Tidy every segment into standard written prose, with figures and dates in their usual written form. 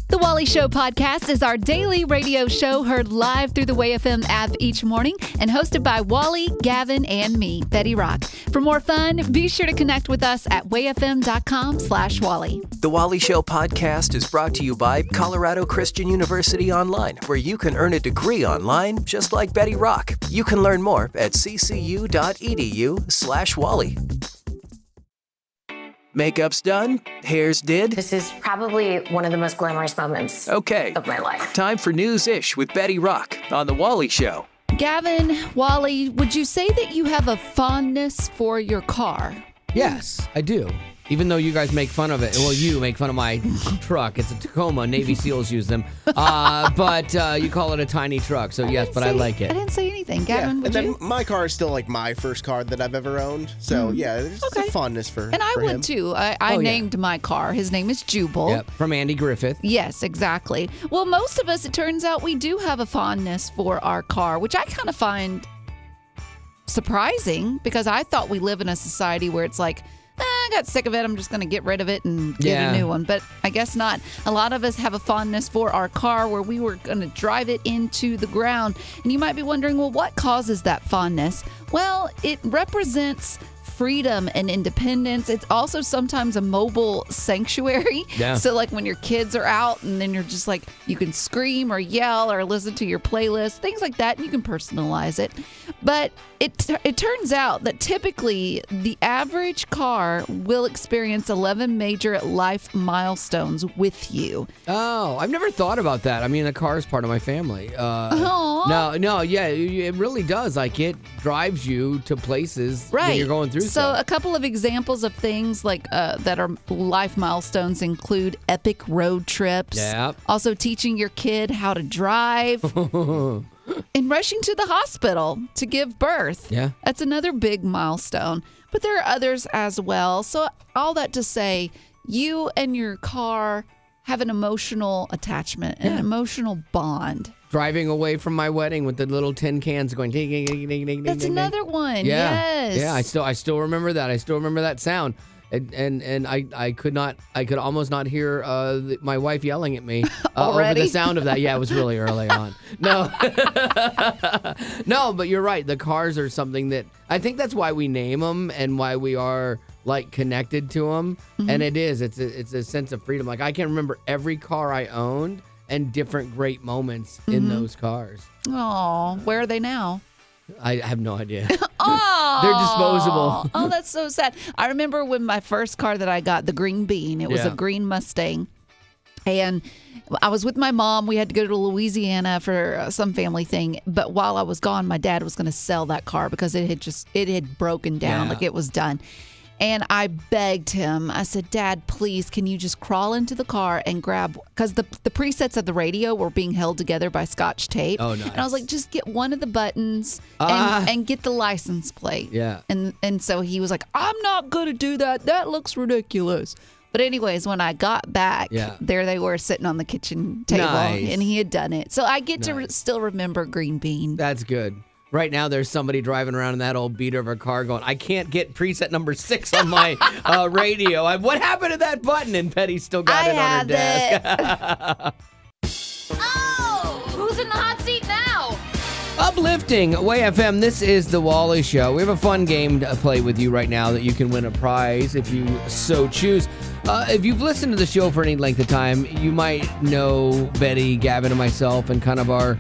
The Wally Show podcast is our daily radio show heard live through the WayFM app each morning and hosted by Wally, Gavin, and me, Betty Rock. For more fun, be sure to connect with us at wayfm.com/Wally. The Wally Show podcast is brought to you by Colorado Christian University Online, where you can earn a degree online just like Betty Rock. You can learn more at ccu.edu/Wally. Makeup's done? Hair's did? This is probably one of the most glamorous moments of my life. Time for News-ish with Betty Rock on The Wally Show. Gavin, Wally, would you say that you have a fondness for your car? Yes, I do. Even though you guys make fun of it. Well, you make fun of my truck. It's a Tacoma. Navy SEALs use them. But you call it a tiny truck. So, yes, but I like it. I didn't say anything. Gavin, would you? My car is still like my first car that I've ever owned. So, yeah, there's a fondness for him. And I would, too. I named my car. His name is Jubal. Yep, from Andy Griffith. Yes, exactly. Well, most of us, it turns out, we do have a fondness for our car, which I kind of find surprising because I thought we live in a society where it's like, I got sick of it. I'm just going to get rid of it and get a new one. But I guess not. A lot of us have a fondness for our car where we were going to drive it into the ground. And you might be wondering, well, what causes that fondness? Well, it represents freedom and independence. It's also sometimes a mobile sanctuary. Yeah. So like when your kids are out and then you're just like, you can scream or yell or listen to your playlist, things like that. And you can personalize it. But it turns out that typically the average car will experience 11 major life milestones with you. Oh, I've never thought about that. I mean, the car is part of my family. No, yeah, it really does. Like, it drives you to places when you're going through So a couple of examples of things like that are life milestones include epic road trips. Yeah. Also teaching your kid how to drive. And rushing to the hospital to give birth. Yeah. That's another big milestone. But there are others as well. So all that to say, you and your car have an emotional attachment, an emotional bond. Driving away from my wedding with the little tin cans going ding, ding, ding, ding, ding. That's another one. Yeah. Yes. Yeah, I still remember that. I still remember that sound. And I could almost not hear my wife yelling at me over the sound of that. Yeah, it was really early on. No, no, but you're right. The cars are something that I think that's why we name them and why we are like connected to them. Mm-hmm. And it's a sense of freedom. Like I can remember every car I owned and different great moments in those cars. Oh, where are they now? I have no idea. Oh, they're disposable. Oh, that's so sad. I remember when my first car that I got, the Green Bean, it was a green Mustang. And I was with my mom. We had to go to Louisiana for some family thing. But while I was gone, my dad was going to sell that car because it had broken down. Like it was done. And I begged him. I said, Dad, please, can you just crawl into the car and grab, because the presets of the radio were being held together by Scotch tape. Oh, nice. And I was like, just get one of the buttons and get the license plate. Yeah. And so he was like, I'm not going to do that. That looks ridiculous. But anyways, when I got back, there they were sitting on the kitchen table. Nice. And he had done it. So I get to still remember Green Bean. That's good. Right now, there's somebody driving around in that old beater of a car going, I can't get preset number 6 on my radio. What happened to that button? And Petty's still got it on her desk. Oh, who's in the hot seat now? Uplifting, WayFM, this is The Wally Show. We have a fun game to play with you right now that you can win a prize if you so choose. If you've listened to the show for any length of time, you might know Betty, Gavin, and myself and kind of our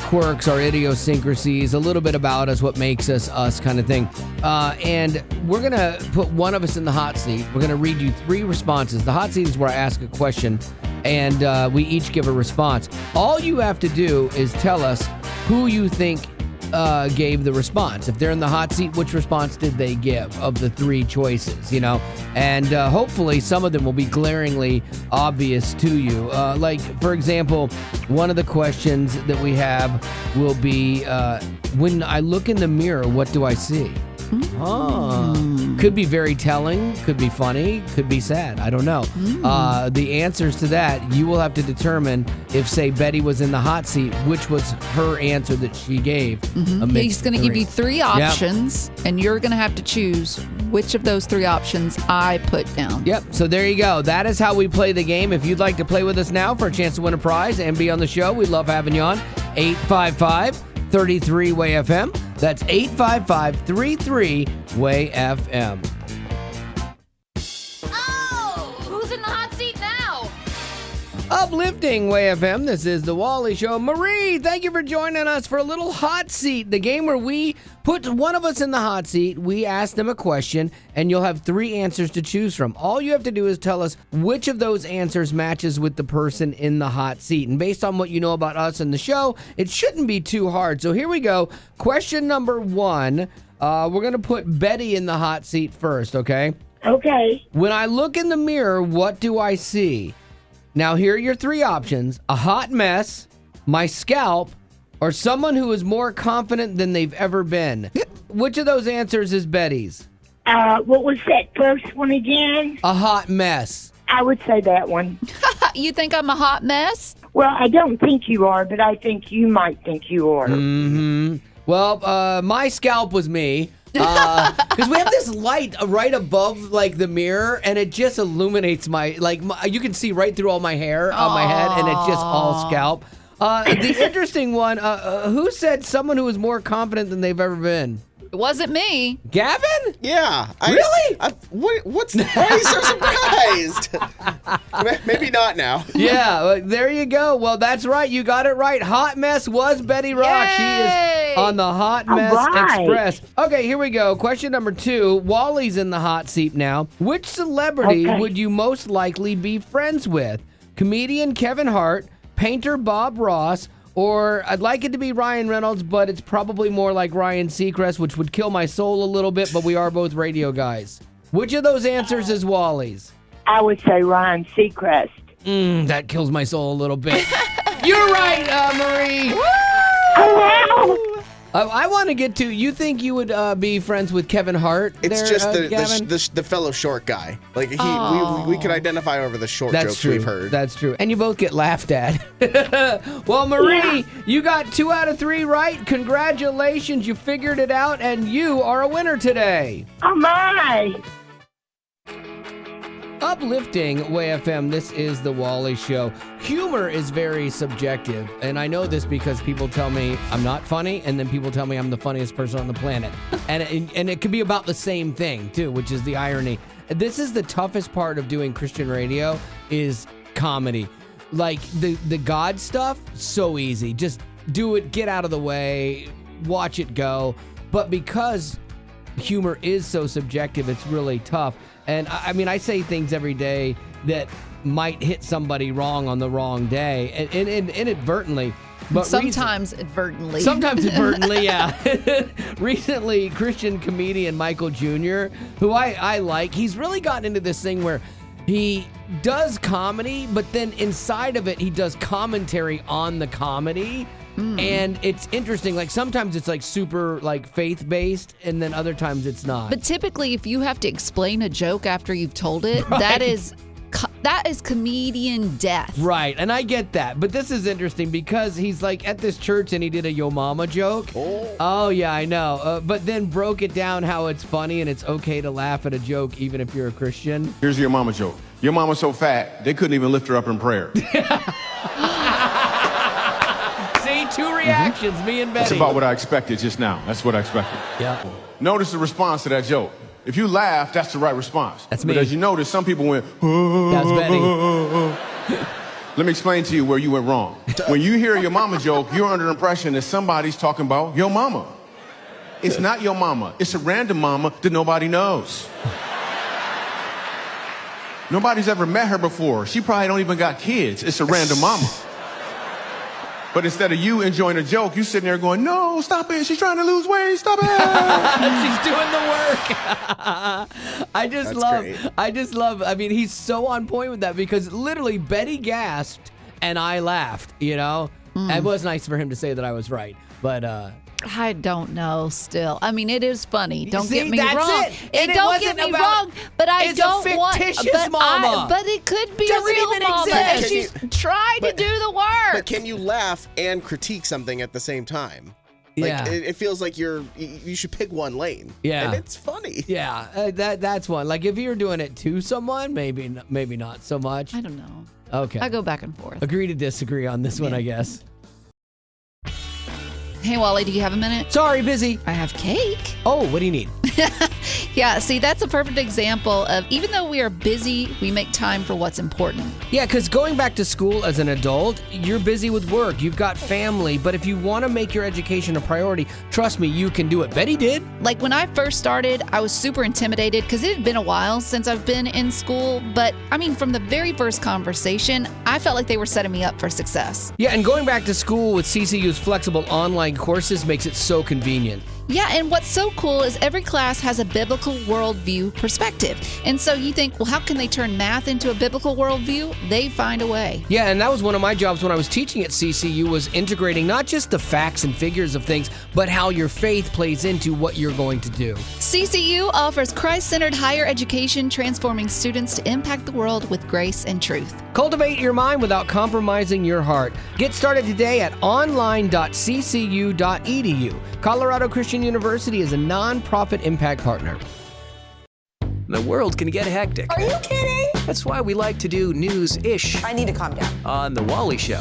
quirks, our idiosyncrasies, a little bit about us, what makes us us kind of thing. And we're going to put one of us in the hot seat. We're going to read you 3 responses. The hot seat is where I ask a question, and we each give a response. All you have to do is tell us who you think gave the response. If they're in the hot seat, which response did they give of the 3 choices, And hopefully some of them will be glaringly obvious to you. Like, for example, one of the questions that we have will be, when I look in the mirror, what do I see? Mm. Could be very telling, could be funny, could be sad. I don't know. The answers to that, you will have to determine if, say, Betty was in the hot seat, which was her answer that she gave. He's going to give you 3 options, and you're going to have to choose which of those 3 options I put down. Yep, so there you go. That is how we play the game. If you'd like to play with us now for a chance to win a prize and be on the show, we'd love having you on. 855-33-WAY-FM. That's 855-33-WAY-FM. Oh, who's in the hot seat now? Uplifting WAY-FM. This is the Wally Show. Marie, thank you for joining us for a little hot seat, the game where we put one of us in the hot seat. We ask them a question, and you'll have 3 answers to choose from. All you have to do is tell us which of those answers matches with the person in the hot seat. And based on what you know about us and the show, it shouldn't be too hard. So here we go. Question number 1. We're going to put Betty in the hot seat first, okay? Okay. When I look in the mirror, what do I see? Now, here are your 3 options. A hot mess, my scalp, or someone who is more confident than they've ever been. Which of those answers is Betty's? What was that first one again? A hot mess. I would say that one. You think I'm a hot mess? Well, I don't think you are, but I think you might think you are. Well, my scalp was me. Because we have this light right above, like, the mirror, and it just illuminates you can see right through all my hair on my head, and it's just all scalp. The interesting one, who said someone who was more confident than they've ever been? It wasn't me. Gavin? Yeah. Really? Why are you so surprised? Maybe not now. Yeah, there you go. Well, that's right. You got it right. Hot Mess was Betty Rock. Yay! She is on the Hot Mess Express. Okay, here we go. Question number 2. Wally's in the hot seat now. Which celebrity would you most likely be friends with? Comedian Kevin Hart, painter Bob Ross, or I'd like it to be Ryan Reynolds, but it's probably more like Ryan Seacrest, which would kill my soul a little bit, but we are both radio guys. Which of those answers is Wally's? I would say Ryan Seacrest. That kills my soul a little bit. You're right, Marie. Oh, I want to get to, you think you would be friends with Kevin Hart? It's there, just Gavin? the fellow short guy. Like we could identify over the short That's jokes true. we've heard. That's true. And you both get laughed at. Well, Marie, you got 2 out of 3 right. Congratulations. You figured it out, and you are a winner today. Oh, my. Uplifting WAY-FM, this is the Wally Show. Humor is very subjective, and I know this because people tell me I'm not funny, and then people tell me I'm the funniest person on the planet. And it can be about the same thing, too, which is the irony. This is the toughest part of doing Christian radio is comedy. Like, the God stuff, so easy. Just do it, get out of the way, watch it go. But because humor is so subjective, it's really tough. And I mean, I say things every day that might hit somebody wrong on the wrong day, and inadvertently. But Sometimes advertently. Sometimes advertently, yeah. Recently, Christian comedian Michael Jr., who I like, he's really gotten into this thing where he does comedy, but then inside of it, he does commentary on the comedy. And it's interesting. Like, sometimes it's like super like faith-based, and then other times it's not. But typically, if you have to explain a joke after you've told it, Right. that is comedian death. Right, and I get that. But this is interesting because he's like at this church and he did a Yo Mama joke. Oh yeah, I know. But then broke it down how it's funny and it's okay to laugh at a joke even if you're a Christian. Here's your mama joke. Your mama's so fat, they couldn't even lift her up in prayer. See, 2 reactions, me and Betty. That's about what I expected just now. That's what I expected. Yeah. Notice the response to that joke. If you laugh, that's the right response. That's me. But as you notice, some people went, That was Betty. Let me explain to you where you went wrong. When you hear your mama joke, you're under the impression that somebody's talking about your mama. It's not your mama. It's a random mama that nobody knows. Nobody's ever met her before. She probably don't even got kids. It's a random mama. But instead of you enjoying a joke, you sitting there going, no, stop it. She's trying to lose weight. Stop it. She's doing the work. I just love, I mean, he's so on point with that because literally Betty gasped and I laughed, you know? It was nice for him to say that I was right. But I don't know still. I mean, it is funny. Don't See, get me that's wrong. it. Don't get me wrong, but I it's don't a want fictitious mama. but it could be Doesn't a real even mama. exist. And she's tried to do the work. But can you laugh and critique something at the same time? Like, Yeah. it feels like you should pick one lane. Yeah. And it's funny. Yeah, that's one. Like if you're doing it to someone, maybe not so much. I don't know. Okay. I go back and forth. Agree to disagree on this one, I guess. Hey, Wally, do you have a minute? Sorry, busy. I have cake. Oh, what do you need? Yeah, see, that's a perfect example of even though we are busy, we make time for what's important. Yeah, because going back to school as an adult, you're busy with work, you've got family, but if you want to make your education a priority, trust me, you can do it. Betty did. Like when I first started, I was super intimidated because it had been a while since I've been in school. But I mean, from the very first conversation, I felt like they were setting me up for success. Yeah, and going back to school with CCU's flexible online courses makes it so convenient. Yeah, and what's so cool is every class has a biblical worldview perspective. And so you think, well, how can they turn math into a biblical worldview? They find a way. Yeah, and that was one of my jobs when I was teaching at CCU was integrating not just the facts and figures of things, but how your faith plays into what you're going to do. CCU offers Christ-centered higher education, transforming students to impact the world with grace and truth. Cultivate your mind without compromising your heart. Get started today at online.ccu.edu. Colorado Christian University is a non-profit impact partner. The world can get hectic. Are you kidding? That's why we like to do news-ish I need to calm down. on The Wally Show.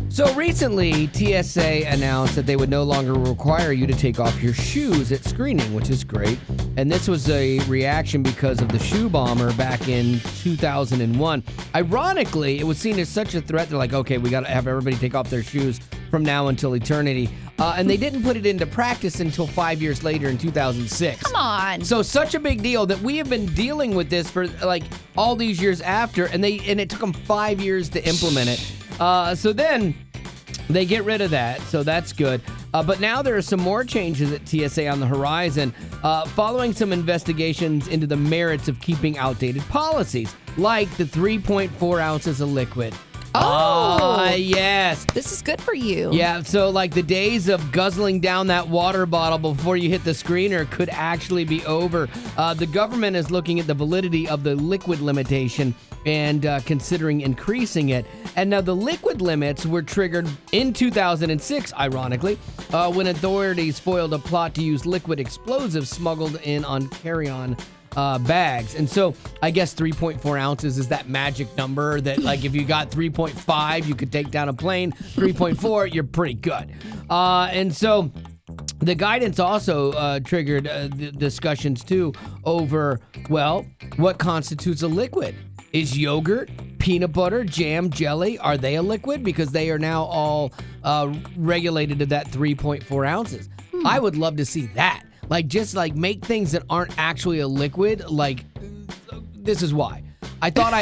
So recently, TSA announced that they would no longer require you to take off your shoes at screening, which is great. And this was a reaction because of the shoe bomber back in 2001. Ironically, it was seen as such a threat. They're like, okay, we got to have everybody take off their shoes from now until eternity. And they didn't put it into practice until 5 years later in 2006. Come on. So such a big deal that we have been dealing with this for like all these years after, and it took them 5 years to implement it. So then they get rid of that, so that's good. But now there are some more changes at TSA on the horizon, following some investigations into the merits of keeping outdated policies, like the 3.4 ounces of liquid. Oh, yes. This is good for you. Yeah, so like the days of guzzling down that water bottle before you hit the screener could actually be over. The government is looking at the validity of the liquid limitation and considering increasing it. And now the liquid limits were triggered in 2006, ironically, when authorities foiled a plot to use liquid explosives smuggled in on carry-on bags. And so I guess 3.4 ounces is that magic number that like if you got 3.5, you could take down a plane. 3.4, you're pretty good. And so the guidance also triggered the discussions too over, well, what constitutes a liquid? Is yogurt, peanut butter, jam, jelly, are they a liquid? Because they are now all regulated to that 3.4 ounces. I would love to see that. Like, just like make things that aren't actually a liquid. Like, this is why. I thought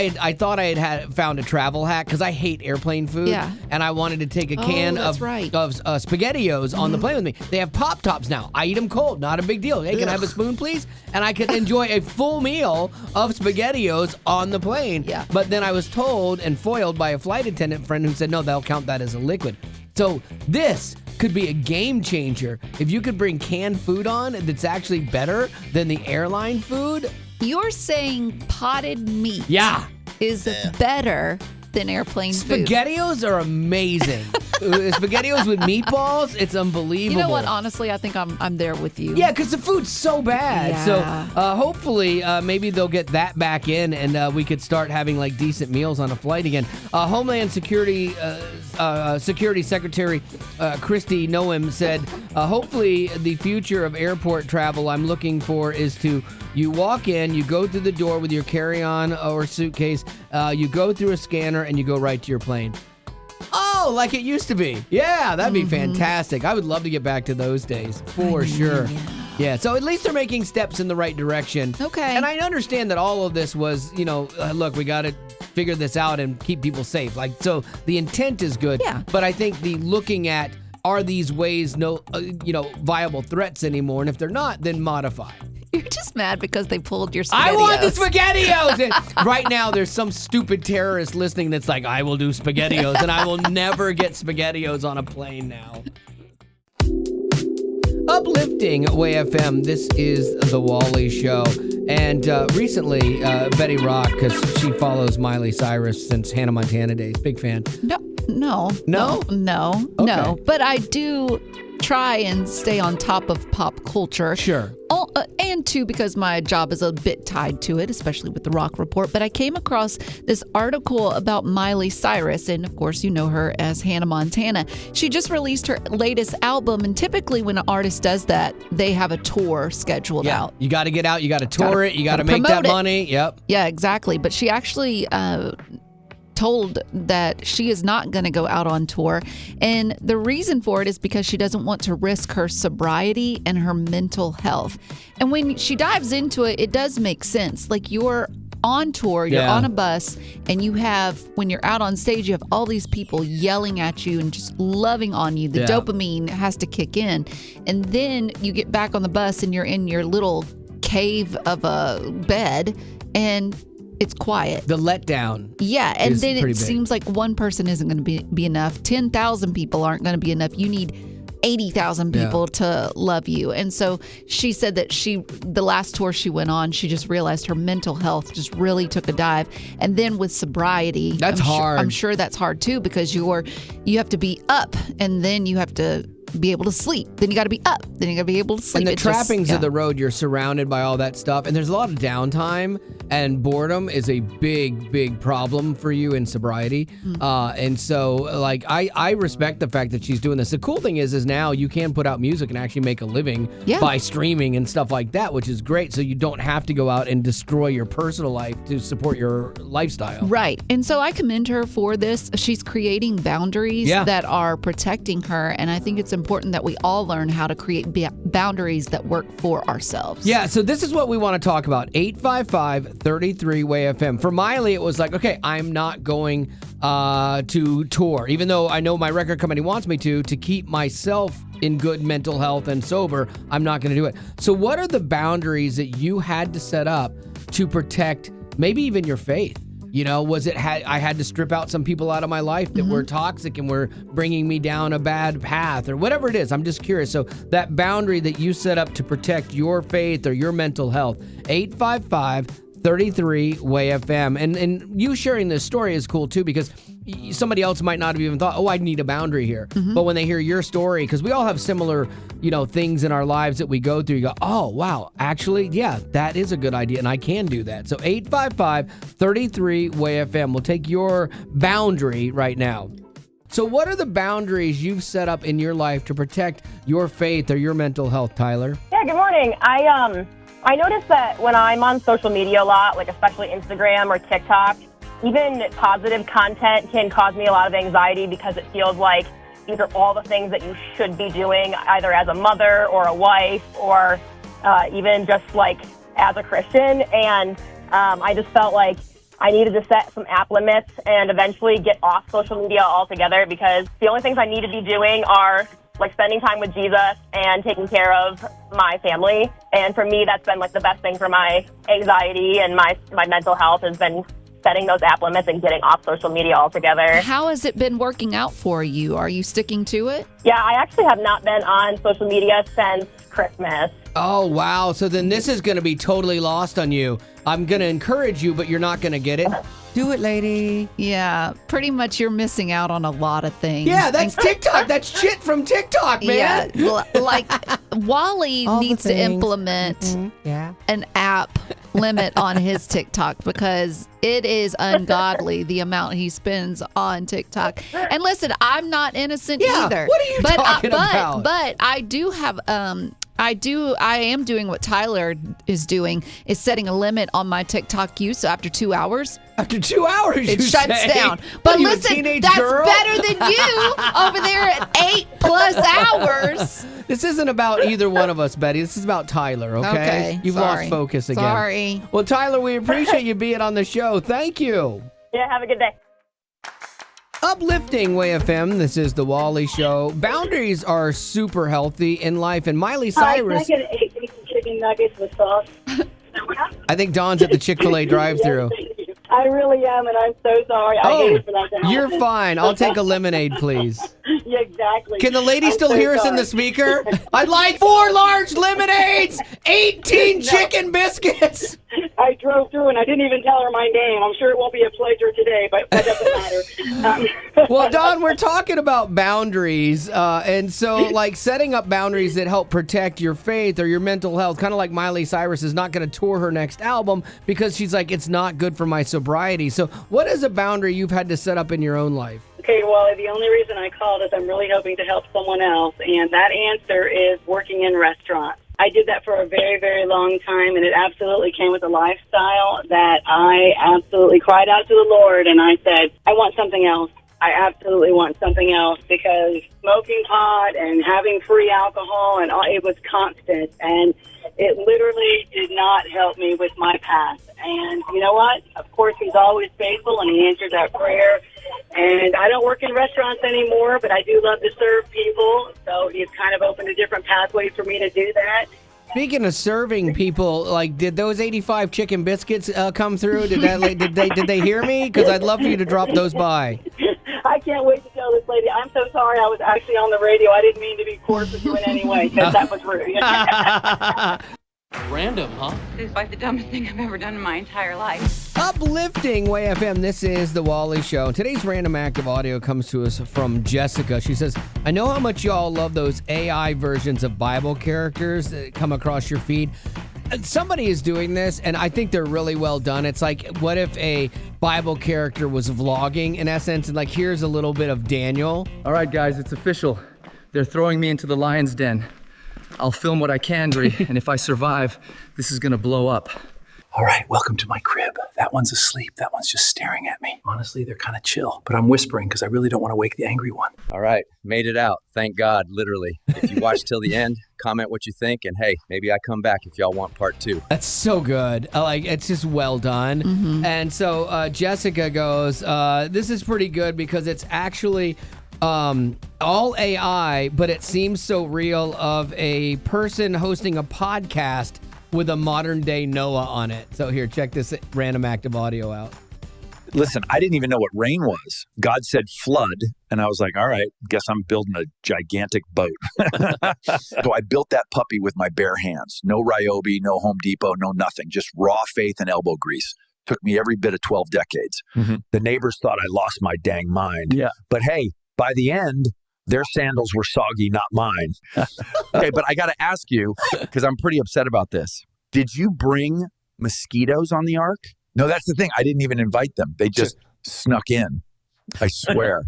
I had found a travel hack because I hate airplane food. Yeah. And I wanted to take a can of SpaghettiOs on the plane with me. They have Pop Tops now. I eat them cold. Not a big deal. Hey, can I have a spoon, please? And I could enjoy a full meal of SpaghettiOs on the plane. Yeah. But then I was told and foiled by a flight attendant friend who said, no, they'll count that as a liquid. So this could be a game changer. If you could bring canned food on that's actually better than the airline food. You're saying potted meat is better than airplane food. SpaghettiOs are amazing. SpaghettiOs with meatballs, it's unbelievable. You know what? Honestly, I think I'm there with you. Yeah, because the food's so bad. Yeah. So hopefully maybe they'll get that back in and we could start having like decent meals on a flight again. Homeland Security Secretary Kristi Noem said, hopefully the future of airport travel I'm looking for is to you walk in, you go through the door with your carry-on or suitcase, you go through a scanner, and you go right to your plane. Oh, like it used to be. Yeah, that'd be fantastic. I would love to get back to those days, for sure. Yeah, so at least they're making steps in the right direction. Okay. And I understand that all of this was, look, we got to figure this out and keep people safe. Like, so the intent is good. Yeah. But I think the looking at, are these ways viable threats anymore? And if they're not, then modify. You're just mad because they pulled your SpaghettiOs. I want the SpaghettiOs! And right now, there's some stupid terrorist listening that's like, I will do SpaghettiOs, and I will never get SpaghettiOs on a plane now. Uplifting Way FM. This is the Wally Show. And recently, Betty Rock, because she follows Miley Cyrus since Hannah Montana days. Big fan. No. Okay. But I do try and stay on top of pop culture. Sure. And two, because my job is a bit tied to it, especially with the Rock Report. But I came across this article about Miley Cyrus, and of course, you know her as Hannah Montana. She just released her latest album, and typically when an artist does that, they have a tour scheduled out. You got to get out, you got to tour it, you got to make that money. Yep. Yeah, exactly. But she actually told that she is not going to go out on tour. And the reason for it is because she doesn't want to risk her sobriety and her mental health. And when she dives into it, it does make sense. Like, you're on tour, you're on a bus, and you have, when you're out on stage, you have all these people yelling at you and just loving on you. The dopamine has to kick in. And then you get back on the bus and you're in your little cave of a bed and it's quiet. The letdown. Yeah, and then it seems like one person isn't going to be enough. 10,000 people aren't going to be enough. You need 80,000 people to love you. And so she said that the last tour she went on, she just realized her mental health just really took a dive. And then with sobriety, that's hard. I'm sure that's hard too, because you have to be up and then you have to be able to sleep. Then you got to be up. Then you got to be able to sleep. And the trappings of the road, you're surrounded by all that stuff. And there's a lot of downtime, and boredom is a big, big problem for you in sobriety. And so, like, I respect the fact that she's doing this. The cool thing is now you can put out music and actually make a living by streaming and stuff like that, which is great. So you don't have to go out and destroy your personal life to support your lifestyle. Right. And so I commend her for this. She's creating boundaries that are protecting her. And I think it's important that we all learn how to create boundaries that work for ourselves. Yeah, so this is what we want to talk about. 855-33-WAY-FM. For Miley, it was like, okay, I'm not going to tour, even though I know my record company wants me to keep myself in good mental health and sober. I'm not going to do it. So what are the boundaries that you had to set up to protect maybe even your faith? You know, was it I had to strip out some people out of my life that were toxic and were bringing me down a bad path or whatever it is? I'm just curious. So that boundary that you set up to protect your faith or your mental health, 855-33-WAY-FM. And you sharing this story is cool too, because somebody else might not have even thought, I need a boundary here. But when they hear your story, because we all have similar, things in our lives that we go through, you go, oh, wow, actually, yeah, that is a good idea, and I can do that. So 855-33-WAY-FM. We'll take your boundary right now. So what are the boundaries you've set up in your life to protect your faith or your mental health, Tyler? Yeah, good morning. I noticed that when I'm on social media a lot, like especially Instagram or TikTok, even positive content can cause me a lot of anxiety because it feels like these are all the things that you should be doing, either as a mother or a wife or even just like as a Christian. And I just felt like I needed to set some app limits and eventually get off social media altogether, because the only things I need to be doing are like spending time with Jesus and taking care of my family. And for me, that's been like the best thing for my anxiety and my mental health has been setting those app limits and getting off social media altogether. How has it been working out for you? Are you sticking to it? Yeah, I actually have not been on social media since Christmas. Oh, wow. So then this is going to be totally lost on you. I'm going to encourage you, but you're not going to get it. Do it, lady. Yeah, pretty much you're missing out on a lot of things. Yeah, that's TikTok. That's shit from TikTok, man. Yeah, like Wally needs to implement an app limit on his TikTok, because it is ungodly the amount he spends on TikTok. And listen, I'm not innocent either. What are you talking about? But I do have I am doing what Tyler is doing, is setting a limit on my TikTok use. So after 2 hours. After 2 hours, it shuts down. But listen, that's better than you over there at 8+ hours. This isn't about either one of us, Betty. This is about Tyler, okay? You've lost focus again. Sorry. Well, Tyler, we appreciate you being on the show. Thank you. Yeah, have a good day. Uplifting Way FM. This is the Wally Show. Boundaries are super healthy in life, and Miley Cyrus. Can I get 8 chicken nuggets with sauce? I think Dawn's at the Chick-fil-A drive-thru. I really am, and I'm so sorry. I hate it for that to happen. You're fine. I'll take a lemonade, please. Yeah, exactly. Can the lady still so hear us in sorry. the speaker? I'd like 4 large lemonades, 18 chicken biscuits. I drove through and I didn't even tell her my name. I'm sure it won't be a pleasure today, but that doesn't matter. Well, Don, we're talking about boundaries. And so, like, setting up boundaries that help protect your faith or your mental health, kind of like Miley Cyrus is not going to tour her next album because she's like, it's not good for my sobriety. So what is a boundary you've had to set up in your own life? Okay, well, the only reason I called is I'm really hoping to help someone else, and that answer is working in restaurants. I did that for a very, very long time, and it absolutely came with a lifestyle that I absolutely cried out to the Lord, and I said, I want something else. I absolutely want something else because smoking pot and having free alcohol, and all, it was constant, and it literally did not help me with my past. And you know what? Of course, he's always faithful, and he answered that prayer. And I don't work in restaurants anymore, but I do love to serve people. So he's kind of opened a different pathway for me to do that. Speaking of serving people, like, did those 85 chicken biscuits come through? Did they hear me? Because I'd love for you to drop those by. I can't wait to tell this lady. I'm so sorry. I was actually on the radio. I didn't mean to be coarse with you in any way, because that was rude. Random, huh? It's like the dumbest thing I've ever done in my entire life. Uplifting Way FM, this is The Wally Show. Today's random act of audio comes to us from Jessica. She says, I know how much y'all love those AI versions of Bible characters that come across your feed. Somebody is doing this, and I think they're really well done. It's like, what if a Bible character was vlogging, in essence, and like, here's a little bit of Daniel. All right, guys, it's official. They're throwing me into the lion's den. I'll film what I can, Dre, and if I survive, this is gonna blow up. All right, welcome to my crib. That one's asleep. That one's just staring at me. Honestly, they're kind of chill, but I'm whispering because I really don't want to wake the angry one. All right, made it out. Thank God, literally. If you watch till the end, comment what you think, and hey, maybe I come back if y'all want part 2. That's so good. It's just well done. Mm-hmm. And so Jessica goes, this is pretty good because it's actually all AI, but it seems so real of a person hosting a podcast with a modern day Noah on it. So here, check this random act of audio out. Listen, I didn't even know what rain was. God said flood, and I was like, all right, guess I'm building a gigantic boat. So I built that puppy with my bare hands. No Ryobi, no Home Depot, no nothing. Just raw faith and elbow grease. Took me every bit of 12 decades. Mm-hmm. The neighbors thought I lost my dang mind. Yeah. But hey, by the end, their sandals were soggy, not mine. Okay, but I got to ask you, because I'm pretty upset about this. Did you bring mosquitoes on the ark? No, that's the thing. I didn't even invite them. They just snuck in. I swear.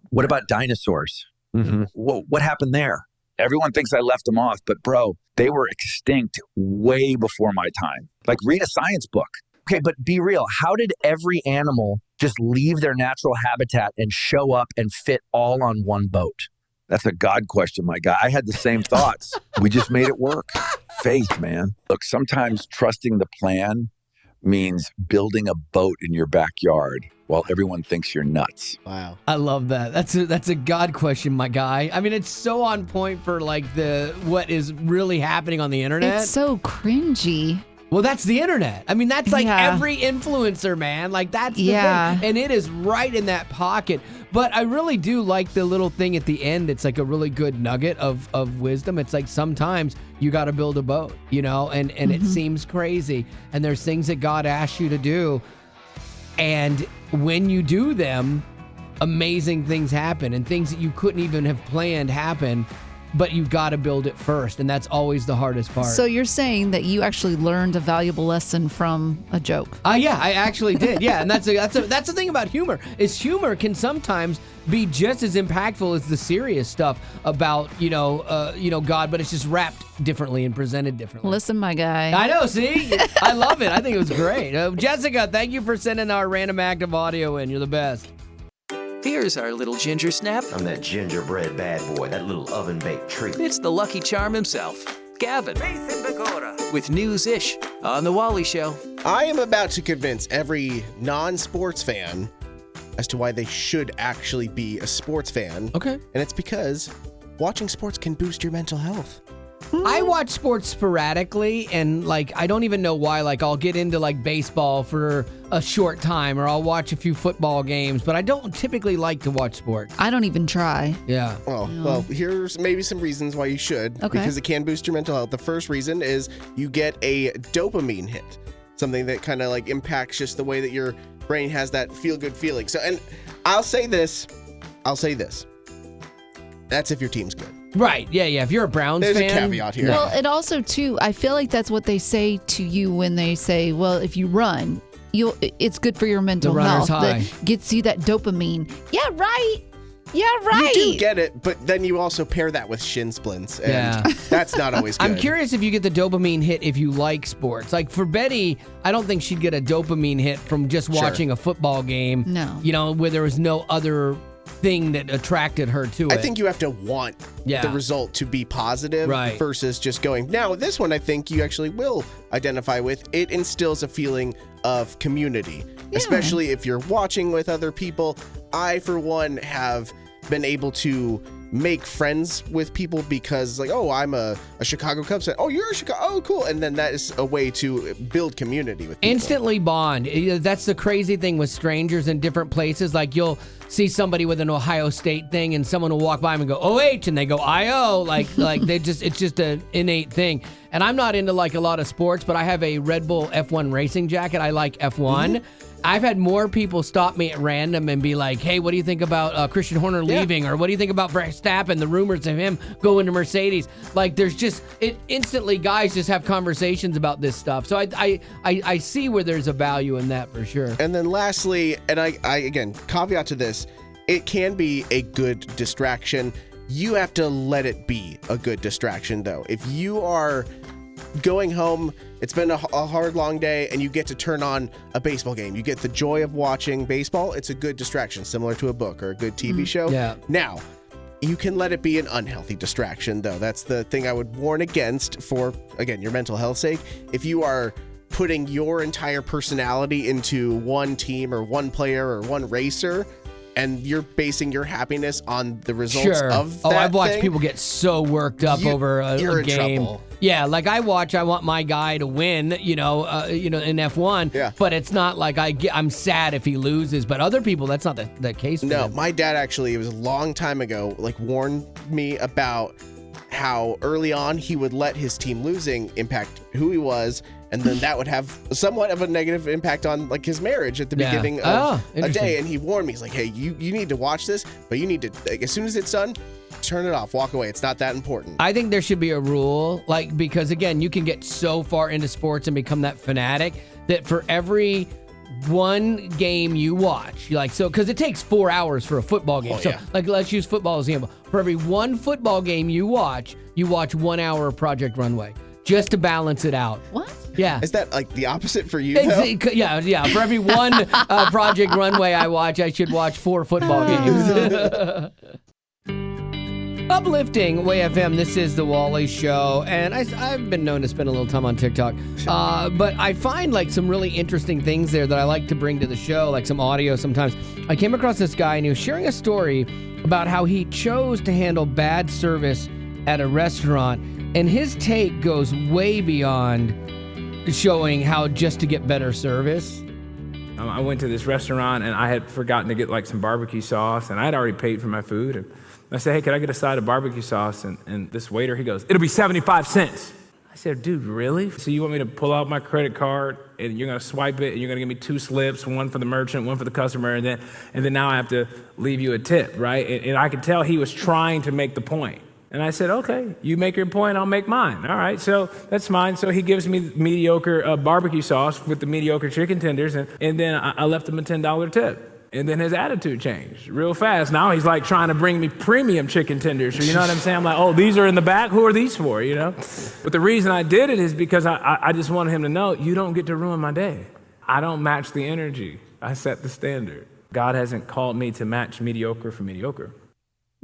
What about dinosaurs? Mm-hmm. What happened there? Everyone thinks I left them off, but bro, they were extinct way before my time. Like, read a science book. Okay, but be real. How did every animal just leave their natural habitat and show up and fit all on one boat? That's a God question, my guy. I had the same thoughts. We just made it work. Faith, man. Look, sometimes trusting the plan means building a boat in your backyard while everyone thinks you're nuts. Wow. I love that. That's a God question, my guy. I mean, it's so on point for like what is really happening on the internet. It's so cringy. Well, that's the internet. I mean, that's like every influencer, man. Like, that's the thing. And it is right in that pocket. But I really do like the little thing at the end. It's like a really good nugget of wisdom. It's like sometimes you got to build a boat, you know, and it seems crazy. And there's things that God asks you to do. And when you do them, amazing things happen, and things that you couldn't even have planned happen. But you've got to build it first, and that's always the hardest part. So you're saying that you actually learned a valuable lesson from a joke? Yeah, I actually did. Yeah, and that's the thing about humor. Is humor can sometimes be just as impactful as the serious stuff about God, but it's just wrapped differently and presented differently. Listen, my guy. I know. See, I love it. I think it was great. Jessica, thank you for sending our random act of audio in. You're the best. Here's our little ginger snap. I'm that gingerbread bad boy, that little oven-baked treat. It's the Lucky Charm himself, Gavin. With News-ish on The Wally Show. I am about to convince every non-sports fan as to why they should actually be a sports fan. Okay. And it's because watching sports can boost your mental health. I watch sports sporadically, and like I don't even know why. Like I'll get into like baseball for a short time, or I'll watch a few football games, but I don't typically like to watch sports. I don't even try. Yeah. Well, here's maybe some reasons why you should, because it can boost your mental health. The first reason is you get a dopamine hit, something that kind of like impacts just the way that your brain has that feel-good feeling. So, and I'll say this. That's if your team's good. Right. Yeah. If you're a Browns fan. There's a caveat here. Well, and also, too, I feel like that's what they say to you when they say, well, if you run, it's good for your mental health. High. That gets you that dopamine. Yeah, right. You do get it, but then you also pair that with shin splints, and that's not always good. I'm curious if you get the dopamine hit if you like sports. Like for Betty, I don't think she'd get a dopamine hit from just watching a football game. No. You know, where there was no other thing that attracted her to it. I think you have to want the result to be positive versus just going. Now, this one I think you actually will identify with. It instills a feeling of community, especially if you're watching with other people. I, for one, have been able to make friends with people because, like, oh, I'm a Chicago Cubs fan. Oh, you're a Chicago. Oh, cool. And then that is a way to build community with people. Instantly bond. That's the crazy thing with strangers in different places. Like, you'll see somebody with an Ohio State thing, and someone will walk by them and go, OH, and they go, IO. Like it's just an innate thing. And I'm not into, like, a lot of sports, but I have a Red Bull F1 racing jacket. I like F1. Mm-hmm. I've had more people stop me at random and be like, hey, what do you think about Christian Horner leaving? Or what do you think about Verstappen, the rumors of him going to Mercedes? Like, there's just, instantly guys just have conversations about this stuff. So I see where there's a value in that for sure. And then lastly, and I again, caveat to this, it can be a good distraction. You have to let it be a good distraction, though. If you are going home, it's been a hard, long day, and you get to turn on a baseball game. You get the joy of watching baseball. It's a good distraction, similar to a book or a good TV show. Yeah. Now, you can let it be an unhealthy distraction, though. That's the thing I would warn against for, again, your mental health's sake. If you are putting your entire personality into one team or one player or one racer, and you're basing your happiness on the results of that I've watched thing, people get so worked up over a game. Trouble. Yeah, like I want my guy to win, in F1. Yeah. But it's not like I'm sad if he loses. But other people, that's not the case for them. My dad actually, it was a long time ago, like warned me about how early on he would let his team losing impact who he was, and then that would have somewhat of a negative impact on like his marriage at the beginning of a day. And he warned me, he's like, hey, you need to watch this, but you need to, like, as soon as it's done, turn it off, walk away. It's not that important. I think there should be a rule, like, because again, you can get so far into sports and become that fanatic that for every one game you watch, because it takes 4 hours for a football game. Like, let's use football as an example. For every one football game you watch 1 hour of Project Runway just to balance it out. What? Yeah. Is that like the opposite for you, though? Yeah. For every one Project Runway I watch, I should watch 4 football games. Uplifting Way FM, this is the Wally Show, and I've been known to spend a little time on TikTok, but I find like some really interesting things there that I like to bring to the show, like some audio sometimes. I came across this guy, and he was sharing a story about how he chose to handle bad service at a restaurant, and his take goes way beyond showing how just to get better service. I went to this restaurant, and I had forgotten to get like some barbecue sauce, and I had already paid for my food, and I said, hey, can I get a side of barbecue sauce? And this waiter, he goes, it'll be 75 cents. I said, dude, really? So you want me to pull out my credit card and you're gonna swipe it and you're gonna give me 2 slips, one for the merchant, one for the customer, and then now I have to leave you a tip, right? And I could tell he was trying to make the point. And I said, okay, you make your point, I'll make mine. All right, so that's fine. So he gives me mediocre barbecue sauce with the mediocre chicken tenders, and then I left him a $10 tip. And then his attitude changed real fast. Now he's like trying to bring me premium chicken tenders. You know what I'm saying? I'm like, oh, these are in the back? Who are these for, you know? But the reason I did it is because I just wanted him to know, you don't get to ruin my day. I don't match the energy. I set the standard. God hasn't called me to match mediocre for mediocre.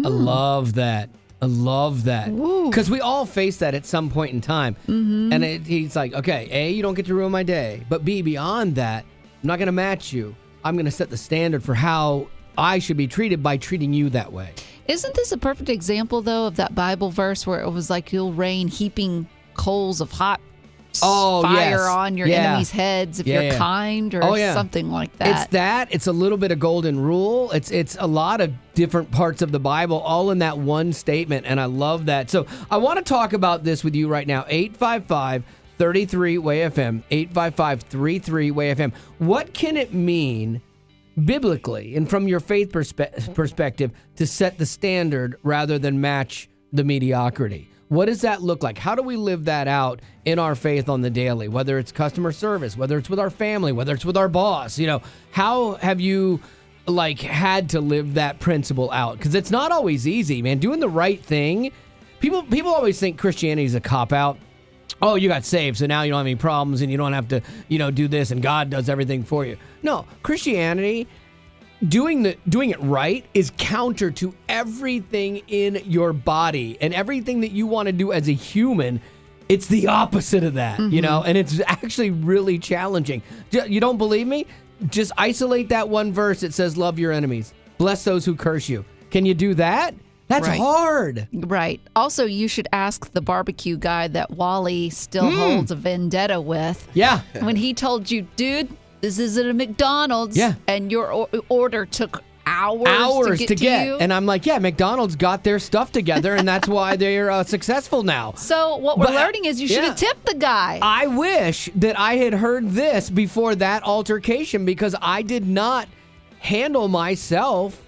I love that. Because we all face that at some point in time. Mm-hmm. And he's like, okay, A, you don't get to ruin my day. But B, beyond that, I'm not going to match you. I'm going to set the standard for how I should be treated by treating you that way. Isn't this a perfect example, though, of that Bible verse where it was like you'll rain heaping coals of hot fire on your enemies' heads if you're kind or something like that? It's that. It's a little bit of golden rule. It's a lot of different parts of the Bible all in that one statement, and I love that. So I want to talk about this with you right now. 855-33-WAY-FM, 855-33-WAY-FM. What can it mean biblically and from your faith perspective to set the standard rather than match the mediocrity? What does that look like? How do we live that out in our faith on the daily, whether it's customer service, whether it's with our family, whether it's with our boss? How have you had to live that principle out? Because it's not always easy, man. Doing the right thing. People always think Christianity is a cop-out. Oh, you got saved, so now you don't have any problems and you don't have to, do this and God does everything for you. No, Christianity, doing it right is counter to everything in your body and everything that you want to do as a human. It's the opposite of that, and it's actually really challenging. You don't believe me? Just isolate that one verse that says, love your enemies. Bless those who curse you. Can you do that? That's hard. Right. Also, you should ask the barbecue guy that Wally still holds a vendetta with. Yeah. When he told you, dude, this is at a McDonald's. Yeah. And your order took hours to get to you. And I'm like, yeah, McDonald's got their stuff together, and that's why they're successful now. So what we're learning is you should have tipped the guy. I wish that I had heard this before that altercation, because I did not handle myself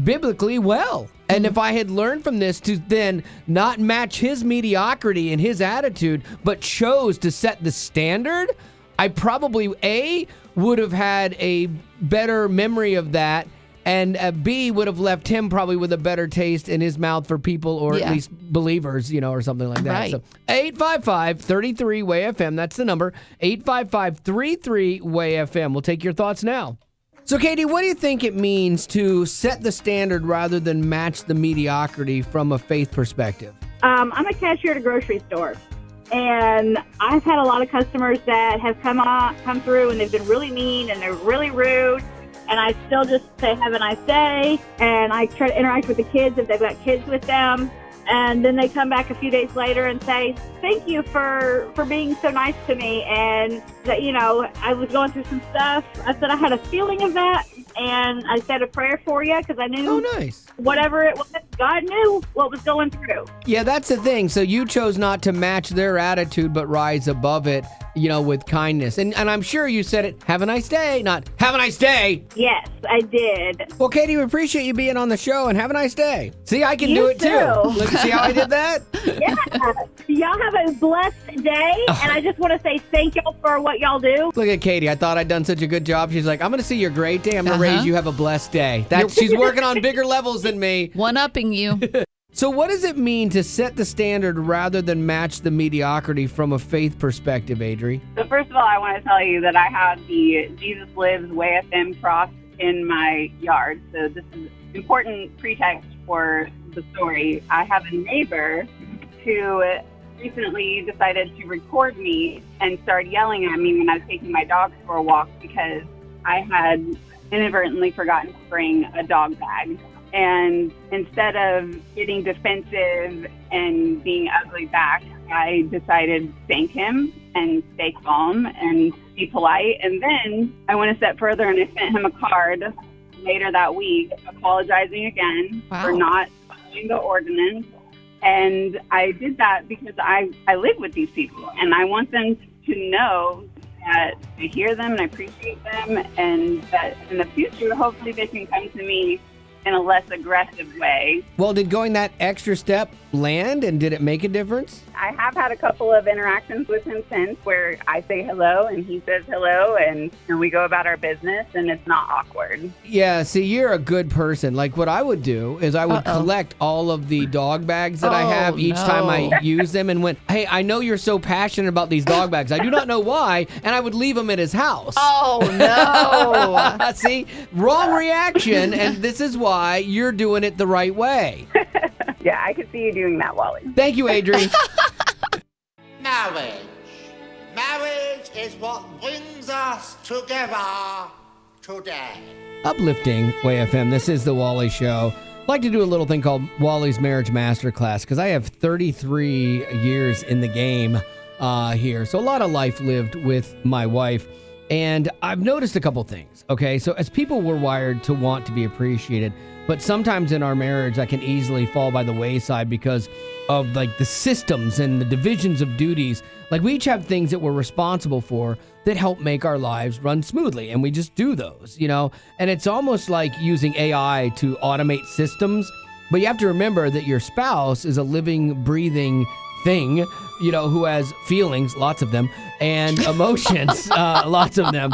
biblically well. And if I had learned from this to then not match his mediocrity and his attitude, but chose to set the standard, I probably, would have had a better memory of that, and B, would have left him probably with a better taste in his mouth for people, or at least believers, or something like that. Right. So 855-33-WAY-FM, that's the number, 855-33-WAY-FM. We'll take your thoughts now. So, Katie, what do you think it means to set the standard rather than match the mediocrity from a faith perspective? I'm a cashier at a grocery store, and I've had a lot of customers that have come through, and they've been really mean, and they're really rude, and I still just say, have a nice day, and I try to interact with the kids if they've got kids with them. And then they come back a few days later and say, thank you for being so nice to me. And that, I was going through some stuff. I said I had a feeling of that. And I said a prayer for you because I knew whatever it was, God knew what was going through. Yeah, that's the thing. So you chose not to match their attitude, but rise above it, with kindness. And I'm sure you said it, have a nice day, not have a nice day. Yes, I did. Well, Katie, we appreciate you being on the show, and have a nice day. See, I can do it too. Look, see how I did that? Yeah. Y'all have a blessed day, and I just want to say thank y'all for what y'all do. Look at Katie. I thought I'd done such a good job. She's like, I'm going to see your great day. I'm going to raise you. Have a blessed day. She's working on bigger levels than me. One-upping you. So what does it mean to set the standard rather than match the mediocrity from a faith perspective, Adri? So first of all, I want to tell you that I have the Jesus Lives WAY-FM cross in my yard. So this is important pretext for the story. I have a neighbor who recently decided to record me and started yelling at me when I was taking my dogs for a walk because I had inadvertently forgotten to bring a dog bag. And instead of getting defensive and being ugly back, I decided to thank him and stay calm and be polite. And then I went a step further and I sent him a card later that week apologizing again for not following the ordinance. And I did that because I live with these people and I want them to know that I hear them and I appreciate them, and that in the future, hopefully they can come to me in a less aggressive way. Well, did going that extra step land, and did it make a difference? I have had a couple of interactions with him since where I say hello and he says hello and we go about our business and it's not awkward. Yeah, see, you're a good person. Like what I would do is I would collect all of the dog bags that I have each time I use them and went, hey, I know you're so passionate about these dog bags. I do not know why. And I would leave them at his house. Oh, no. See, wrong reaction. And this is why you're doing it the right way. Yeah, I could see you doing that, Wally. Thank you, Adri. Marriage. Marriage is what brings us together today. Uplifting WAY-FM. This is The Wally Show. I'd like to do a little thing called Wally's Marriage Masterclass because I have 33 years in the game here. So a lot of life lived with my wife. And I've noticed a couple things, okay? So as people, we're wired to want to be appreciated, but sometimes in our marriage, that can easily fall by the wayside because of like the systems and the divisions of duties. Like we each have things that we're responsible for that help make our lives run smoothly, and we just do those, you know? And it's almost like using AI to automate systems, but you have to remember that your spouse is a living, breathing thing, you know, who has feelings, lots of them, and emotions, lots of them.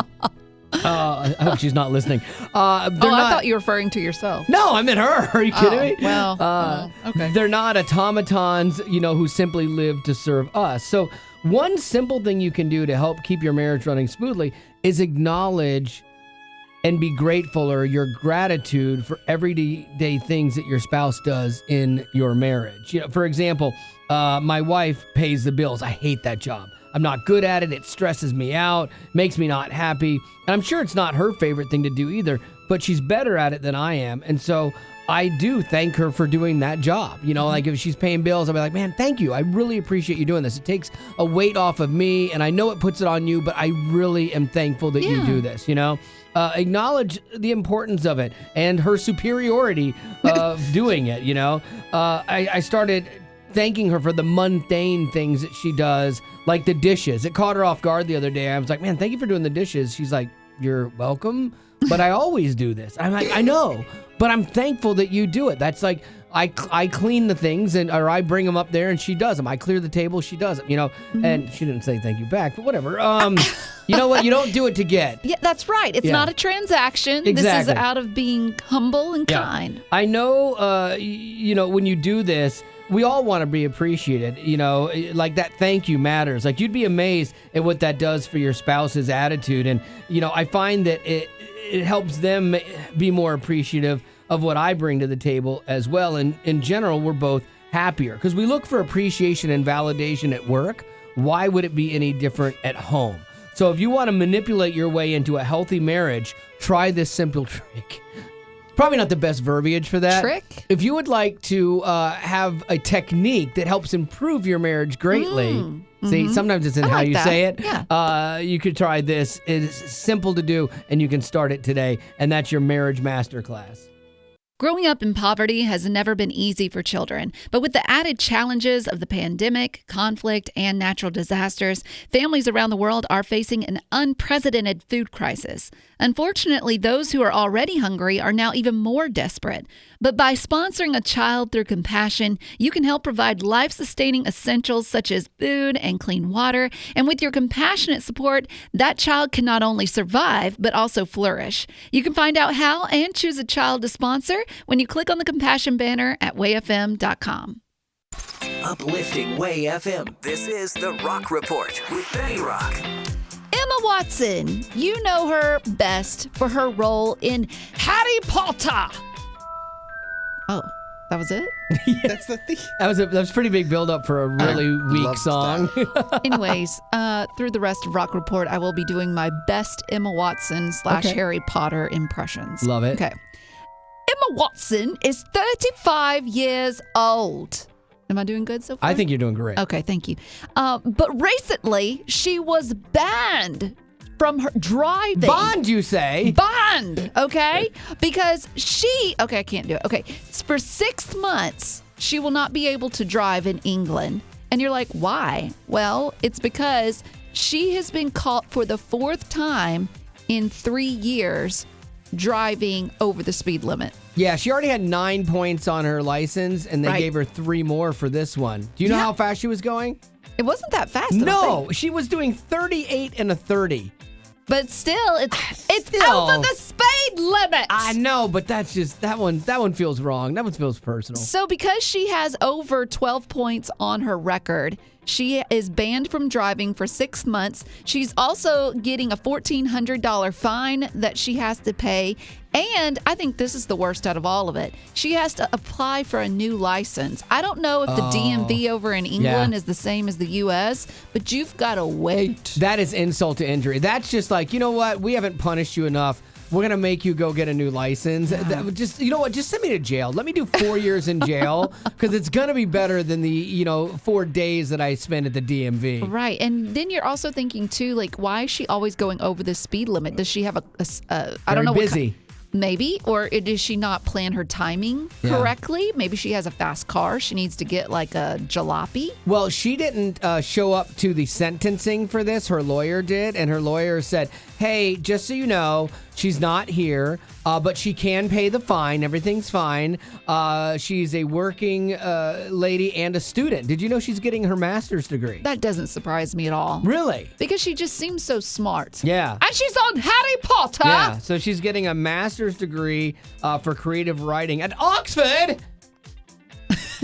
I hope she's not listening. I thought you were referring to yourself. No, I meant her. Are you kidding me? Well, okay. They're not automatons, you know, who simply live to serve us. So one simple thing you can do to help keep your marriage running smoothly is acknowledge and be grateful, or your gratitude for everyday things that your spouse does in your marriage. You know, for example, my wife pays the bills. I hate that job. I'm not good at it. It stresses me out, makes me not happy. And I'm sure it's not her favorite thing to do either, but she's better at it than I am. And so I do thank her for doing that job. You know, like if she's paying bills, I'll be like, man, thank you. I really appreciate you doing this. It takes a weight off of me, and I know it puts it on you, but I really am thankful that you do this, you know? Acknowledge the importance of it and her superiority of doing it, you know? I started thanking her for the mundane things that she does, like the dishes. It caught her off guard the other day. I was like, man, thank you for doing the dishes. She's like, you're welcome, but I always do this. I'm like, I know, but I'm thankful that you do it. That's like, I clean the things, or I bring them up there and she does them. I clear the table, she does them, you know, and she didn't say thank you back, but whatever. You know what? You don't do it to get. Yeah, that's right. It's not a transaction. Exactly. This is out of being humble and kind. I know, you know, when you do this, we all want to be appreciated, you know, like that thank you matters. Like you'd be amazed at what that does for your spouse's attitude. And, you know, I find that it helps them be more appreciative of what I bring to the table as well. And in general, we're both happier because we look for appreciation and validation at work. Why would it be any different at home? So if you want to manipulate your way into a healthy marriage, try this simple trick. Probably not the best verbiage for that. Trick? If you would like to have a technique that helps improve your marriage greatly, see, sometimes it's in how you say it. Yeah. You could try this. It's simple to do, and you can start it today, and that's your Marriage Masterclass. Growing up in poverty has never been easy for children, but with the added challenges of the pandemic, conflict, and natural disasters, families around the world are facing an unprecedented food crisis. Unfortunately, those who are already hungry are now even more desperate. But by sponsoring a child through compassion, you can help provide life-sustaining essentials such as food and clean water. And with your compassionate support, that child can not only survive, but also flourish. You can find out how and choose a child to sponsor when you click on the compassion banner at wayfm.com. Uplifting Way FM. This is The Rock Report with Betty Rock. Emma Watson, you know her best for her role in Harry Potter. Oh, that was it? That's the thing. That was pretty big build-up for a really weak song. Anyways, through the rest of Rock Report, I will be doing my best Emma Watson / Harry Potter impressions. Love it. Okay. Emma Watson is 35 years old. Am I doing good so far? I think you're doing great. Okay, thank you. But recently, she was banned from her driving. Bond, you say? Bond, okay? Because I can't do it. Okay, for 6 months, she will not be able to drive in England. And you're like, why? Well, it's because she has been caught for the 4th time in 3 years driving over the speed limit. Yeah, she already had 9 points on her license, and they gave her 3 more for this one. Do you know how fast she was going? It wasn't that fast. No, she was doing 38 and a 30. But still, it's over the speed limit. I know, but that's just that one feels wrong. That one feels personal. So because she has over 12 points on her record, she is banned from driving for 6 months. She's also getting a $1,400 fine that she has to pay. And I think this is the worst out of all of it. She has to apply for a new license. I don't know if the DMV over in England is the same as the U.S., but you've got to wait. That is insult to injury. That's just like, you know what? We haven't punished you enough. we're going to make you go get a new license. Just, you know what? Just send me to jail. Let me do 4 years in jail because it's going to be better than the, 4 days that I spent at the DMV. Right. And then you're also thinking, too, like, why is she always going over the speed limit? Does she have I don't know. Busy. Maybe, or does she not plan her timing correctly? Maybe she has a fast car. She needs to get like a jalopy. Well, she didn't show up to the sentencing for this. Her lawyer did, and her lawyer said, hey, just so you know, she's not here, but she can pay the fine. Everything's fine. She's a working lady and a student. Did you know she's getting her master's degree? That doesn't surprise me at all. Really? Because she just seems so smart. Yeah. And she's on Harry Potter. Yeah, so she's getting a master's degree for creative writing at Oxford.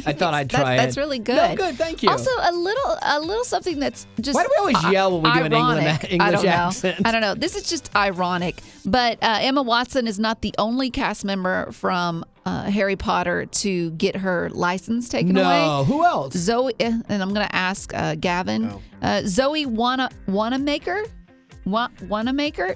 I thought I'd try it. That's really good. No, good, thank you. Also, a little something that's just Why do we always yell when we do an English accent? I don't know. This is just ironic. But Emma Watson is not the only cast member from Harry Potter to get her license taken away. No, who else? Zoe, and I'm going to ask Gavin. Zoe Wanamaker.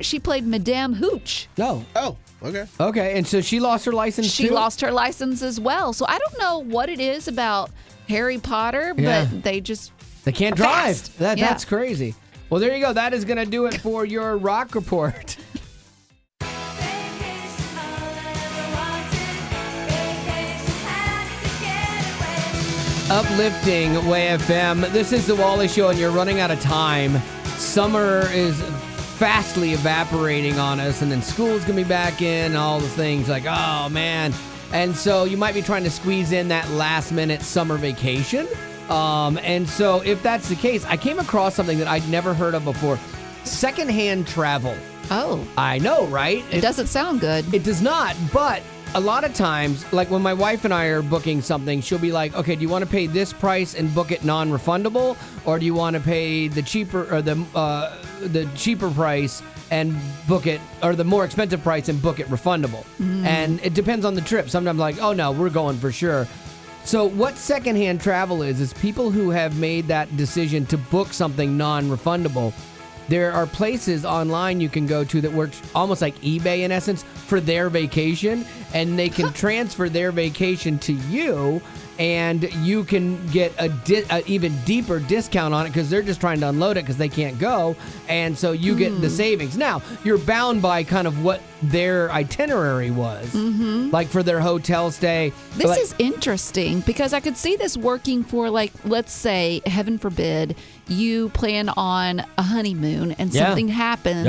She played Madame Hooch. No. Oh. Okay. Okay, and so she lost her license She too? lost her license as well. So I don't know what it is about Harry Potter, but they can't drive. That's crazy. Well, there you go. That is going to do it for your Rock Report. Uplifting Way FM. This is the Wally Show, and you're running out of time. Summer is fastly evaporating on us, and then school's gonna be back in, all the things like, oh man. And so you might be trying to squeeze in that last minute summer vacation. And so if that's the case, I came across something that I'd never heard of before. Secondhand travel. Oh. I know, right? It doesn't sound good. It does not, but a lot of times, like when my wife and I are booking something, she'll be like, okay, do you want to pay this price and book it non-refundable? Or do you want to pay the cheaper or the cheaper price and book it, or the more expensive price and book it refundable? And it depends on the trip. Sometimes like, oh no, we're going for sure. So what secondhand travel is people who have made that decision to book something non-refundable. There are places online you can go to that works almost like eBay in essence for their vacation, and they can transfer their vacation to you, and you can get a even deeper discount on it because they're just trying to unload it because they can't go, and so you get the savings. Now, you're bound by kind of what their itinerary was, like for their hotel stay. This is interesting because I could see this working for, like, let's say, heaven forbid, you plan on a honeymoon and something happens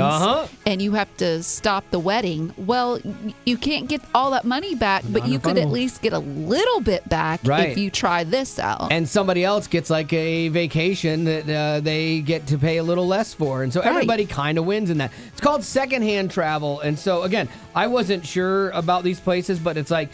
and you have to stop the wedding. Well, you can't get all that money back, but you could at least get a little bit back if you try this out. And somebody else gets like a vacation that they get to pay a little less for. And so everybody kind of wins in that. It's called secondhand travel. And so, again, I wasn't sure about these places, but it's like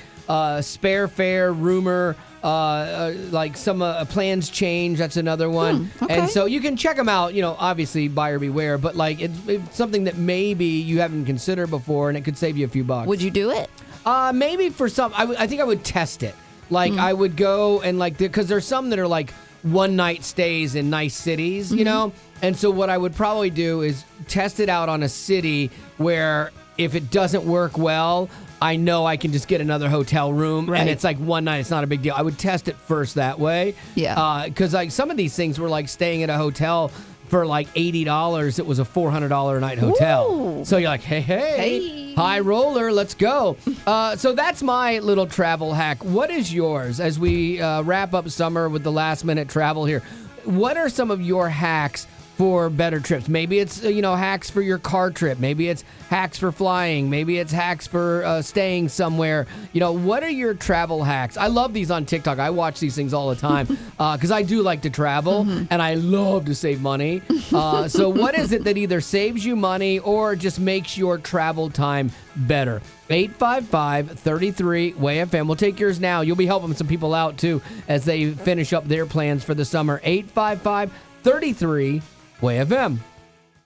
Spare Fare, Rumor, like some Plans Change. That's another one. And so you can check them out, obviously buyer beware, but like it's something that maybe you haven't considered before, and it could save you a few bucks. Would you do it? Maybe for some. I think I would test it. Like I would go and like, because there's some that are like one night stays in nice cities, you know? And so what I would probably do is test it out on a city where if it doesn't work well, I know I can just get another hotel room, and it's like one night. It's not a big deal. I would test it first that way. Yeah. Because like some of these things were like staying at a hotel for like $80. It was a $400 a night hotel. Ooh. So you're like, hey, high roller, let's go. So that's my little travel hack. What is yours as we wrap up summer with the last minute travel here? What are some of your hacks for better trips? Maybe it's, hacks for your car trip. Maybe it's hacks for flying. Maybe it's hacks for staying somewhere. What are your travel hacks? I love these on TikTok. I watch these things all the time because I do like to travel and I love to save money. So what is it that either saves you money or just makes your travel time better? 855-33-WAY-FM. We'll take yours now. You'll be helping some people out too as they finish up their plans for the summer. 855-33-WAY-FM.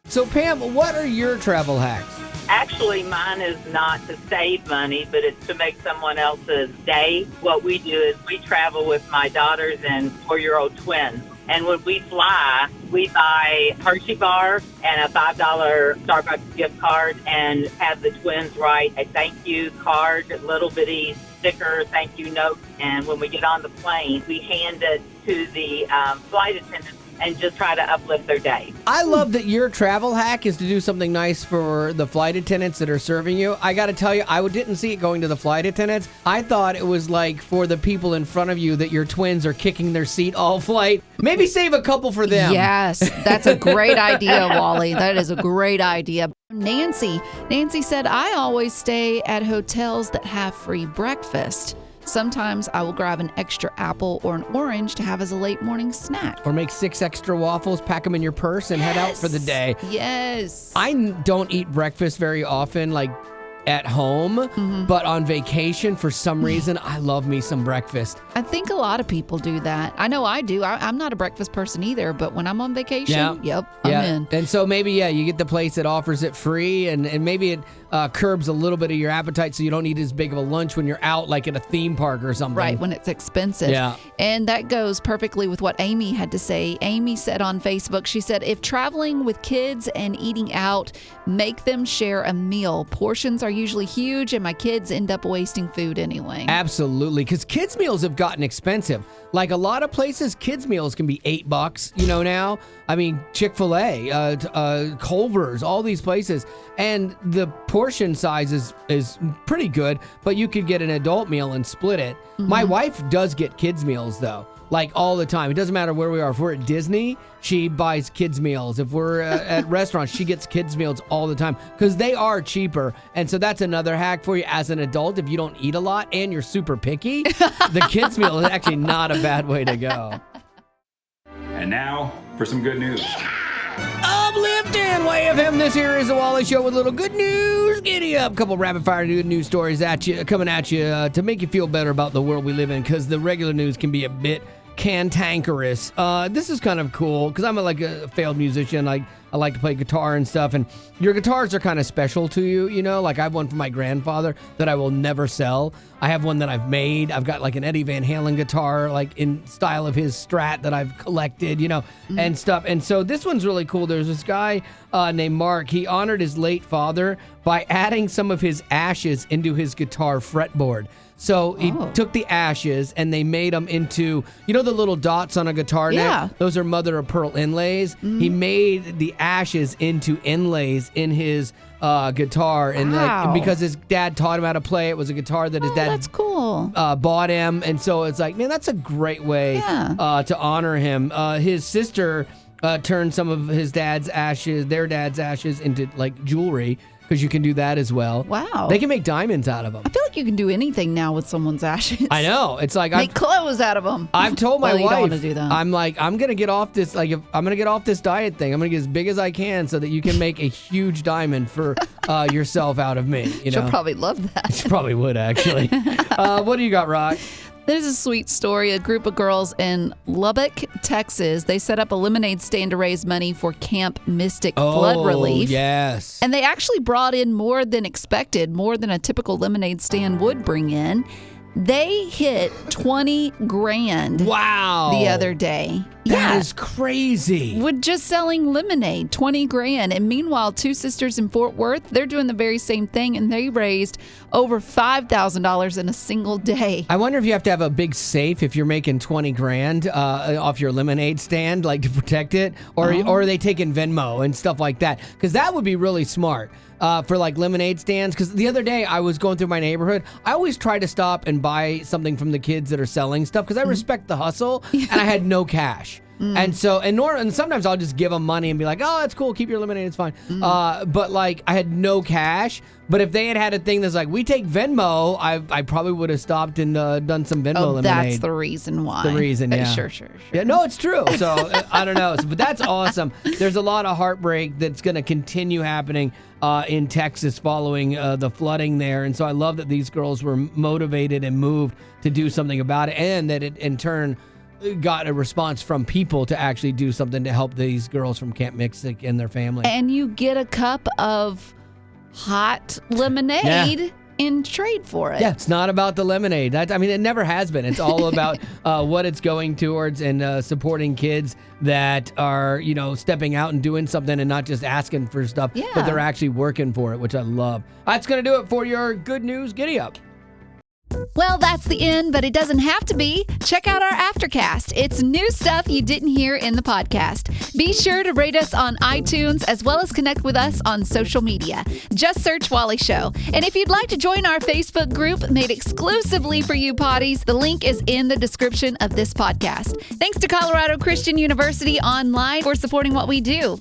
So Pam, what are your travel hacks? Actually, mine is not to save money, but it's to make someone else's day. What we do is we travel with my daughters and 4-year-old twins. And when we fly, we buy Hershey bar and a $5 Starbucks gift card and have the twins write a thank you card, little bitty sticker, thank you note. And when we get on the plane, we hand it to the flight attendants and just try to uplift their day. I love that your travel hack is to do something nice for the flight attendants that are serving you. I got to tell you, I didn't see it going to the flight attendants. I thought it was like for the people in front of you that your twins are kicking their seat all flight. Maybe save a couple for them. Yes, that's a great idea, Wally. That is a great idea. Nancy said, I always stay at hotels that have free breakfast. Sometimes I will grab an extra apple or an orange to have as a late morning snack. Or make 6 extra waffles, pack them in your purse, and head out for the day. Yes. I don't eat breakfast very often, like at home, but on vacation, for some reason, I love me some breakfast. I think a lot of people do that. I know I do. I'm not a breakfast person either, but when I'm on vacation, I'm in. And so maybe, you get the place that offers it free, and maybe it curbs a little bit of your appetite so you don't eat as big of a lunch when you're out, like at a theme park or something. Right, when it's expensive. Yeah. And that goes perfectly with what Amy had to say. Amy said on Facebook, she said, if traveling with kids and eating out, make them share a meal. Portions are usually huge, and my kids end up wasting food anyway. Absolutely, because kids' meals have gotten expensive. Like a lot of places, kids' meals can be $8, now. I mean, Chick-fil-A, Culver's, all these places. And the portion size is pretty good, but you could get an adult meal and split it. My wife does get kids' meals, though. Like all the time. It doesn't matter where we are. If we're at Disney, she buys kids' meals. If we're at restaurants, she gets kids' meals all the time because they are cheaper. And so that's another hack for you as an adult. If you don't eat a lot and you're super picky, the kids' meal is actually not a bad way to go. And now for some good news. Uplifting YFM. This here is the Wally Show with a little good news. Giddy up. Couple rapid fire good news stories coming at you to make you feel better about the world we live in, because the regular news can be a bit cantankerous. This is kind of cool because I'm a failed musician. I like to play guitar and stuff, and your guitars are kind of special to you, Like I have one from my grandfather that I will never sell. I have one that I've made. I've got like an Eddie Van Halen guitar, like in style of his Strat that I've collected, and stuff. And so this one's really cool. There's this guy named Mark. He honored his late father by adding some of his ashes into his guitar fretboard. So he took the ashes and they made them into, the little dots on a guitar neck? Those are mother of pearl inlays. He made the ashes into inlays in his guitar. And because his dad taught him how to play, it was a guitar that his dad that's cool. Bought him. And so it's like, man, that's a great way to honor him. His sister turned some of their dad's ashes into like jewelry, because you can do that as well. Wow. They can make diamonds out of them. I feel like you can do anything now with someone's ashes. I know. It's like make clothes out of them. I've told my wife, you don't want to do that. I'm like, I'm going to get off this, I'm going to get off this diet thing. I'm going to get as big as I can so that you can make a huge diamond for yourself out of me. She'll probably love that. She probably would, actually. What do you got, Rock? There's a sweet story. A group of girls in Lubbock, Texas, they set up a lemonade stand to raise money for Camp Mystic flood relief. Yes. And they actually brought in more than expected, more than a typical lemonade stand would bring in. They hit 20 grand. Wow. The other day. That is crazy. With just selling lemonade, 20 grand. And meanwhile, two sisters in Fort Worth, they're doing the very same thing, and they raised over $5,000 in a single day. I wonder if you have to have a big safe if you're making 20 grand off your lemonade stand, like to protect it, or are they taking Venmo and stuff like that? Because that would be really smart. For like lemonade stands, because the other day I was going through my neighborhood. I always try to stop and buy something from the kids that are selling stuff because I respect the hustle, and I had no cash. And so, and sometimes I'll just give them money and be like, oh, that's cool, keep your lemonade, it's fine. But like, I had no cash. But if they had a thing that's like, we take Venmo, I probably would have stopped and done some Venmo lemonade. That's the reason why. The reason, yeah. Sure. Yeah, no, it's true. So I don't know. But that's awesome. There's a lot of heartbreak that's going to continue happening in Texas following the flooding there. And so I love that these girls were motivated and moved to do something about it, and that it in turn got a response from people to actually do something to help these girls from Camp Mystic and their family. And you get a cup of hot lemonade in trade for it. Yeah, it's not about the lemonade. It never has been. It's all about what it's going towards and supporting kids that are, stepping out and doing something and not just asking for stuff, but they're actually working for it, which I love. That's going to do it for your good news. Giddy up. Well, that's the end, but it doesn't have to be. Check out our Aftercast. It's new stuff you didn't hear in the podcast. Be sure to rate us on iTunes as well as connect with us on social media. Just search Wally Show. And if you'd like to join our Facebook group made exclusively for you potties, the link is in the description of this podcast. Thanks to Colorado Christian University Online for supporting what we do.